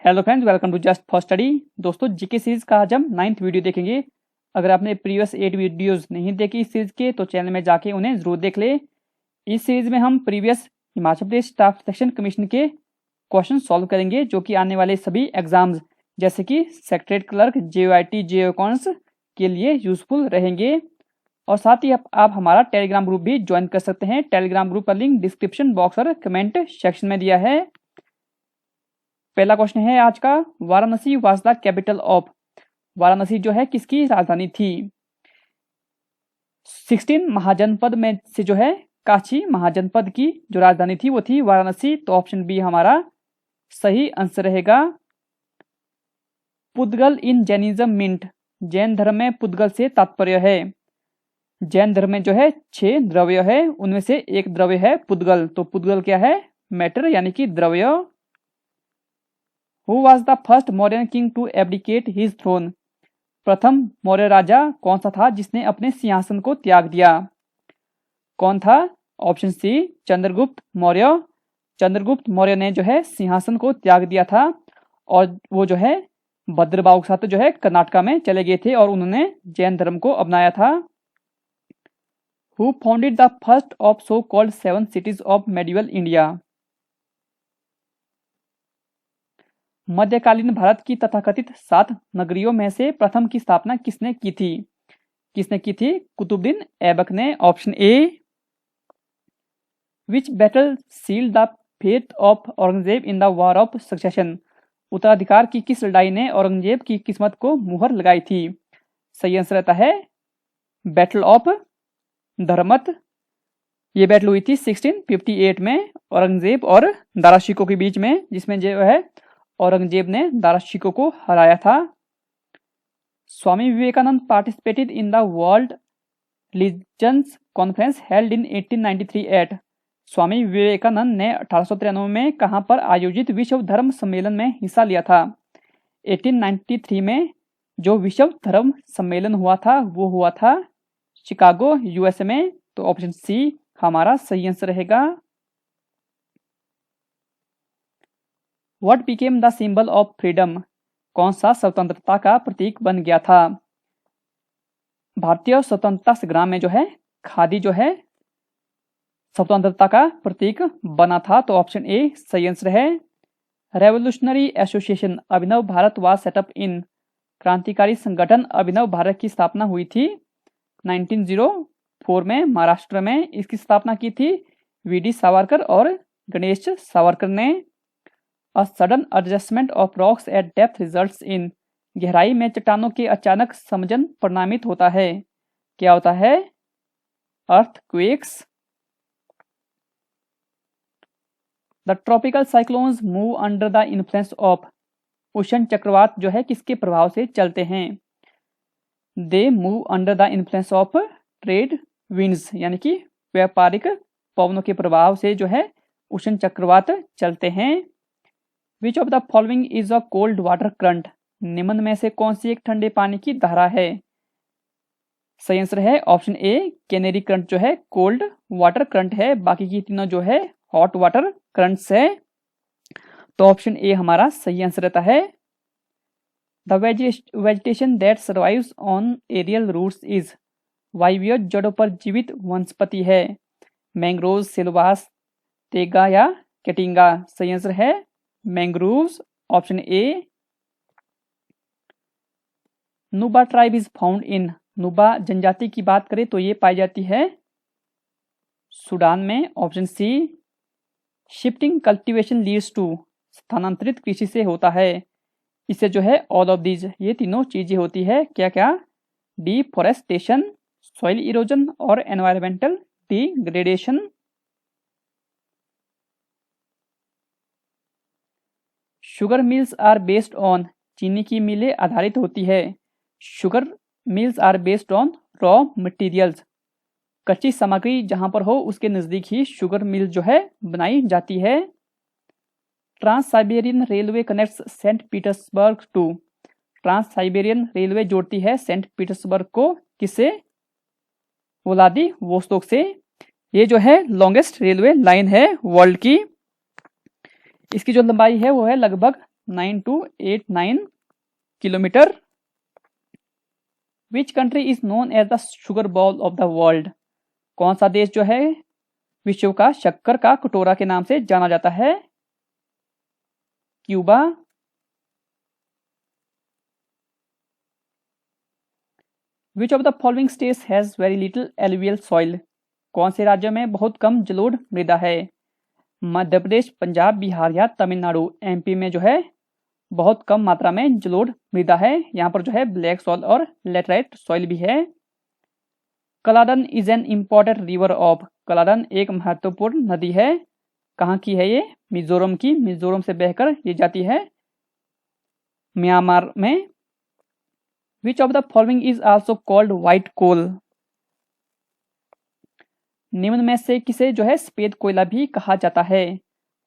Hello friends, welcome to just for study. दोस्तों, GK series का आज हम 9th वीडियो देखेंगे। अगर आपने प्रीवियस 8 वीडियोस नहीं देखी इस सीरीज के तो चैनल में जाके उन्हें जरूर देख ले। इस सीरीज में हम previous Himachal Pradesh staff selection commission के क्वेश्चन सॉल्व करेंगे, जो कि आने वाले सभी एग्जाम्स जैसे कि secretariat clerk, JOIT, JO accounts के लिए यूजफुल रहेंगे। और साथ ही आप हमारा टेलीग्राम ग्रुप भी ज्वाइन कर सकते हैं। टेलीग्राम ग्रुप का लिंक डिस्क्रिप्शन बॉक्स और कमेंट सेक्शन में दिया है। पहला क्वेश्चन है आज का, Varanasi was the capital of. Varanasi जो है किसकी राजधानी थी? 16 महाजनपद में से जो है काशी महाजनपद की जो राजधानी थी वो थी वाराणसी। तो ऑप्शन बी हमारा सही आंसर रहेगा। पुद्गल इन जैनिज्म मीन्ट। जैन धर्म में पुद्गल से तात्पर्य है। जैन धर्म में जो है 6 द्रव्य है, उनमें से एक द्रव्य है पुद्गल। तो पुद्गल क्या है? मैटर यानी कि द्रव्य। Who was the first Mauryan king to abdicate his throne? प्रथम मौर्य राजा कौन सा था जिसने अपने सिंहासन को त्याग दिया? कौन था? Option C Chandragupta Maurya. चंद्रगुप्त मौर्य ने जो है सिंहासन को त्याग दिया था और वो जो है भद्रबाहु के साथ जो है कर्नाटका में चले गए थे और उन्होंने जैन धर्म को अपनाया था। Who founded the first of so called 7 cities of medieval India? मध्यकालीन भारत की तथाकथित 7 नगरियों में से प्रथम की स्थापना किसने की थी? किसने की थी? कुतुबुद्दीन ऐबक ने। Option A. Which battle sealed the fate of Aurangzeb in the war of succession. उत्तराधिकार की किस लड़ाई ने औरंगजेब की किस्मत को मुहर लगाई थी? सही आंसर रहता है बैटल ऑफ धर्मत। ये बैटल हुई थी 1658 में औरंगजेब और दारा शिकोह के बीच में, जिसमें जो है औरंगजेब ने दारा शिकोह को हराया था। Swami Vivekananda participated in the world religions conference held in 1893 at. Swami Vivekananda ने 1893 में कहां पर आयोजित विश्व धर्म सम्मेलन में हिस्सा लिया था? 1893 में जो विश्व धर्म सम्मेलन हुआ था वो हुआ था शिकागो, USA में। तो ऑप्शन सी हमारा सही आंसर रहेगा। What became the symbol of freedom? कौन सा स्वतंत्रता का प्रतीक बन गया था? भारतीय स्वतंत्रता संग्राम में जो है खादी जो है स्वतंत्रता का प्रतीक बना था। तो ऑप्शन ए सही आंसर है। Revolutionary association Abhinav Bharat was set up in. क्रांतिकारी संगठन अभिनव भारत की स्थापना हुई थी 1904 में महाराष्ट्र में। इसकी स्थापना की थी VD सावरकर और गणेश सावरकर ने। A sudden adjustment of rocks at depth results in। गहराई में चट्टानों के अचानक समजन परिणामित होता है। क्या होता है? earthquakes। The tropical cyclones move under the influence of। उष्ण चक्रवात जो है किसके प्रभाव से चलते हैं? They move under the influence of trade winds, यानी कि व्यापारिक पवनों के प्रभाव से जो है उष्ण चक्रवात चलते हैं। Which of the following is a cold water current? निम्न में से कौन सी एक ठंडे पानी की धारा है? सही आंसर है ऑप्शन ए कैनेरी करंट जो है कोल्ड वाटर करंट है। बाकी की तीनों जो है हॉट वाटर करंट्स है। तो ऑप्शन ए हमारा सही आंसर रहता है। The vegetation that survives on aerial roots is. वायवीय जड़ों पर जीवित वनस्पति है। मैंग्रोव, सिलवास, तेगा या कैटिंगा। सही आंसर है मैंग्रोव्स, ऑप्शन ए। नुबा ट्राइब इज फाउंड इन। नुबा जनजाति की बात करें तो ये पाई जाती है सूडान में। Option C. Shifting cultivation leads to. स्थानांतरित कृषि से होता है। इससे जो है ऑल ऑफ दीज ये तीनों चीजें होती है। क्या क्या? डिफॉरेस्टेशन, सॉइल इरोजन और environmental degradation. Sugar mills are based on. चीनी की मिलें आधारित होती है। Sugar mills are based on raw materials. कच्ची सामग्री जहां पर हो उसके नजदीक ही शुगर मिल जो है बनाई जाती है। Trans Siberian railway connects saint Petersburg to. Trans Siberian railway जोड़ती है सेंट पीटर्सबर्ग को किससे? व्लादिवोस्तोक से। ये जो है लॉन्गेस्ट रेलवे लाइन है वर्ल्ड की। इसकी जो लंबाई है वो है लगभग 9289 kilometre. Which country is known as the sugar bowl of the world? कौन सा देश जो है विश्व का शक्कर का कटोरा के नाम से जाना जाता है? Cuba. Which of the following states has very little alluvial soil? कौन से राज्यों में बहुत कम जलोढ़ मृदा है? मध्य प्रदेश, पंजाब, बिहार या तमिलनाडु। एमपी में जो है बहुत कम मात्रा में जलोढ़ मृदा है, यहाँ पर जो है ब्लैक सॉइल और लेटराइट सॉइल भी है। Kaladan is an important river of? Kaladan एक महत्वपूर्ण नदी है, कहाँ की है ये? मिजोरम की। मिजोरम से बहकर ये जाती है म्यांमार में। Which of the following is also called white coal? निम्न में से किसे जो है सफेद कोयला भी कहा जाता है?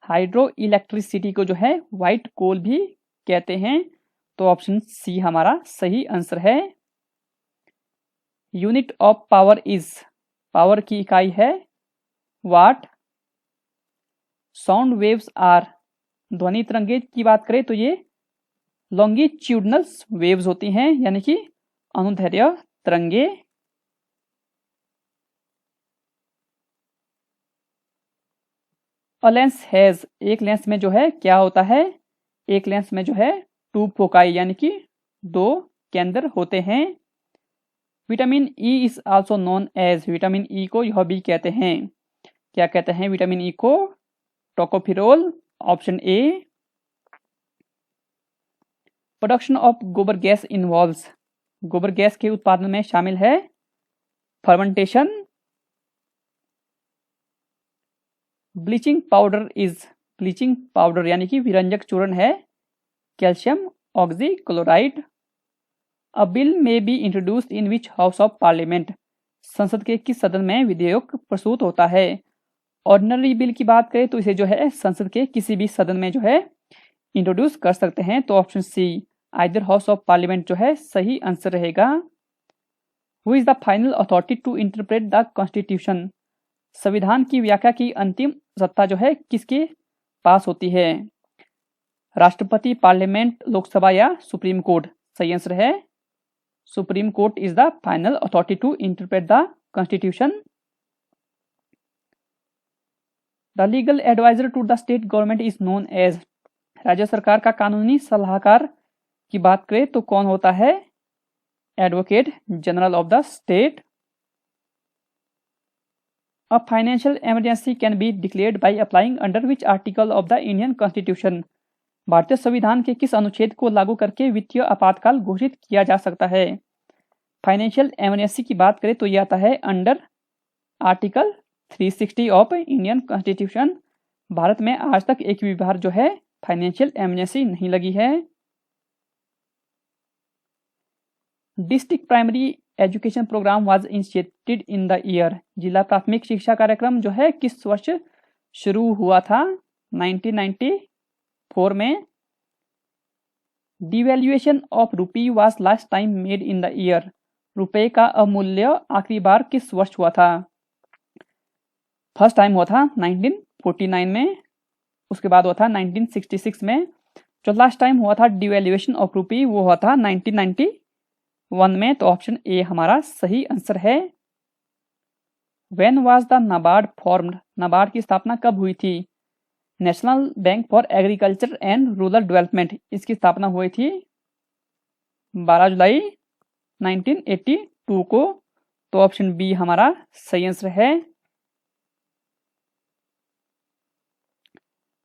हाइड्रो इलेक्ट्रिसिटी को जो है व्हाइट कोल भी कहते हैं, तो ऑप्शन सी हमारा सही आंसर है। Unit of power is? Power की इकाई है वाट। Sound waves are? ध्वनि तरंगे की बात करें तो ये लॉन्गिट्यूडनल वेव्स होती हैं, यानी कि अनुदैर्ध्य तरंगे। A lens has? एक लेंस में जो है क्या होता है? एक लेंस में जो है टू फोकाई, यानी कि दो केंद्र होते हैं। Vitamin E is also known as? Vitamin E को यह भी कहते हैं, क्या कहते हैं विटामिन ई को? Tocopherol. Option A. Production of gobar gas involves? गोबर गैस के उत्पादन में शामिल है fermentation. Bleaching powder is? Bleaching powder यानी कि विरंजक चूर्ण है calcium oxychloride. A bill may be introduced in which house of parliament? संसद के किस सदन में विधेयक प्रस्तुत होता है? ऑर्डिनरी बिल की बात करें तो इसे जो है संसद के किसी भी सदन में जो है इंट्रोड्यूस कर सकते हैं, तो option C either house of parliament जो है सही आंसर रहेगा। Who is the final authority to interpret the constitution? संविधान की व्याख्या की अंतिम सत्ता जो है किसके पास होती है? राष्ट्रपति, पार्लियामेंट, लोकसभा या सुप्रीम कोर्ट? सही आंसर है supreme court is the final authority to interpret the constitution. The legal advisor to the state government is known as? राज्य सरकार का कानूनी सलाहकार की बात करें तो कौन होता है? Advocate general of the state. A financial emergency can be declared by applying under which article of the Indian constitution? भारतीय संविधान के किस अनुच्छेद को लागू करके वित्तीय आपातकाल घोषित किया जा सकता है? फाइनेंशियल इमरजेंसी की बात करें तो यह आता है under article 360 of Indian constitution. Bharat में आज तक एक भी बार जो है फाइनेंशियल इमरजेंसी नहीं लगी है। District primary education programme was initiated in the year? जिला प्राथमिक शिक्षा कार्यक्रम जो है किस वर्ष शुरू हुआ था? 1994 में। Devaluation of rupee was last time made in the year? रुपए का अवमूल्य आखिरी बार किस वर्ष हुआ था? फर्स्ट टाइम हुआ था 1949 में, उसके बाद हुआ था 1966 में। जो लास्ट टाइम हुआ था डिवैल्यूएशन ऑफ रुपी वो हुआ था 1991 में, तो ऑप्शन ए हमारा सही आंसर है। When was the NABARD formed? NABARD की स्थापना कब हुई थी? National bank for agriculture and rural development, इसकी स्थापना हुई थी 12 जुलाई 1982 को, तो ऑप्शन बी हमारा सही आंसर है।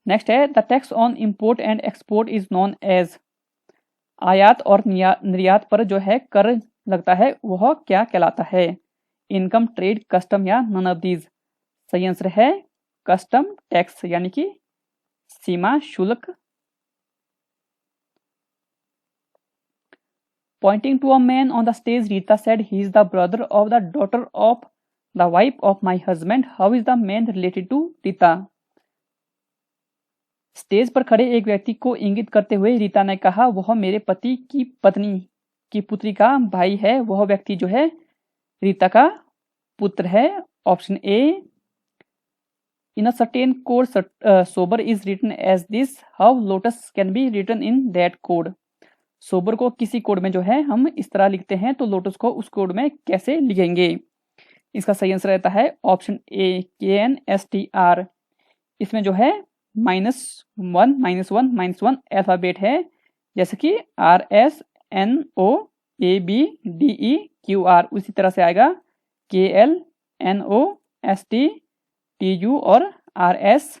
नेक्स्ट है the tax on import and export is known as? आयात और निर्यात पर जो है कर लगता है वह क्या कहलाता है? इनकम, ट्रेड, कस्टम या नन ऑफ दीज? सही आंसर है कस्टम टैक्स, यानी कि सीमा शुल्क। Pointing to a man on the stage, Rita said, "He is the brother of the daughter of the wife of my husband." How is the man related to Rita? Stage पर खड़े एक व्यक्ति को इंगित करते हुए रीता ने कहा, वह मेरे पति की पत्नी की पुत्री का भाई है। वह व्यक्ति जो है रीता का पुत्र है। Option A. In a certain code, sober is written as this. How lotus can be written in that code? Sober को किसी कोड में जो है हम इस तरह लिखते हैं, तो लोटस को उस कोड में कैसे लिखेंगे? इसका सही आंसर रहता है ऑप्शन ए, KNSTR। इसमें जो है -1 -1 अल्फाबेट है, जैसे कि RSNOABDEQR, उसी तरह से आएगा KLNOSTTU और RS।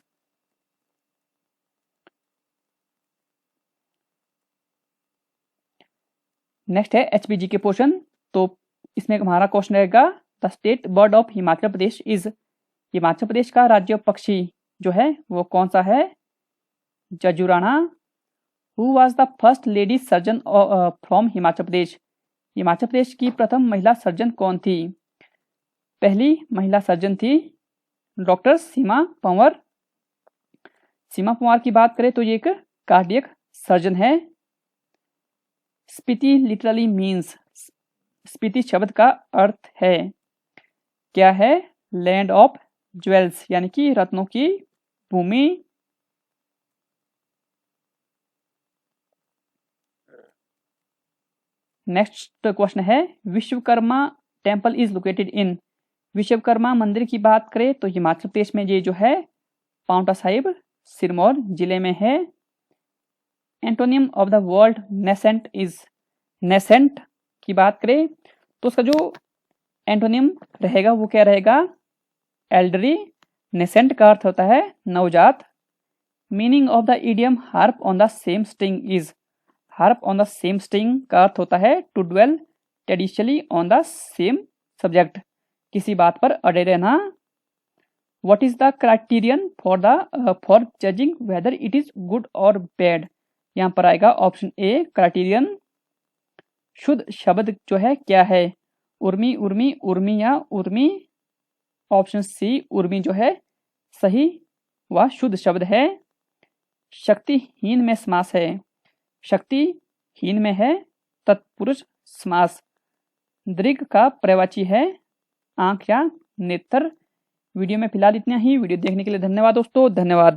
नेक्स्ट है HPG के पोर्शन। तो इसमें हमारा क्वेश्चन रहेगा the state bird of Himachal Pradesh is. Himachal Pradesh का राज्य पक्षी जो है वो कौन सा है? जजुराना। Who was the first lady surgeon from Himachal Pradesh. Himachal Pradesh की प्रथम महिला सर्जन कौन थी? पहली महिला सर्जन थी डॉक्टर सीमा पंवर। सीमा पंवर की बात करें तो ये एक कार्डियक सर्जन है। Spiti literally means. स्पीति शब्द का अर्थ है क्या है? लैंड ऑफ ज्वेल्स, यानी कि रत्नों की भूमि। नेक्स्ट क्वेश्चन है Vishwakarma temple is located in. Vishwakarma मंदिर की बात करें तो हिमाचल प्रदेश में ये जो है पांवटा साहिब सिरमौर जिले में है। Antonym of the word nascent is. Nascent की बात करें तो उसका जो एंटोनियम रहेगा वो क्या रहेगा? एल्डरी। नेसेंट का अर्थ होता है नवजात। Meaning of the idiom harp on the same string is. Harp on the same string का अर्थ होता है to dwell tediously on the same subject, किसी बात पर अड़े रहना। What is the criterion for judging whether it is good or bad? यहाँ पर आएगा ऑप्शन ए क्राइटेरियन। शुद्ध शब्द जो है क्या है? उर्मी, उर्मी, उर्मी या उर्मी। ऑप्शन सी उर्मी जो है सही व शुद्ध शब्द है। शक्तिहीन में समास है। शक्तिहीन में है तत्पुरुष समास। दीर्घ का पर्यायवाची है आंख या नेत्र। वीडियो में फिलहाल इतना ही। वीडियो देखने के लिए धन्यवाद दोस्तों, धन्यवाद।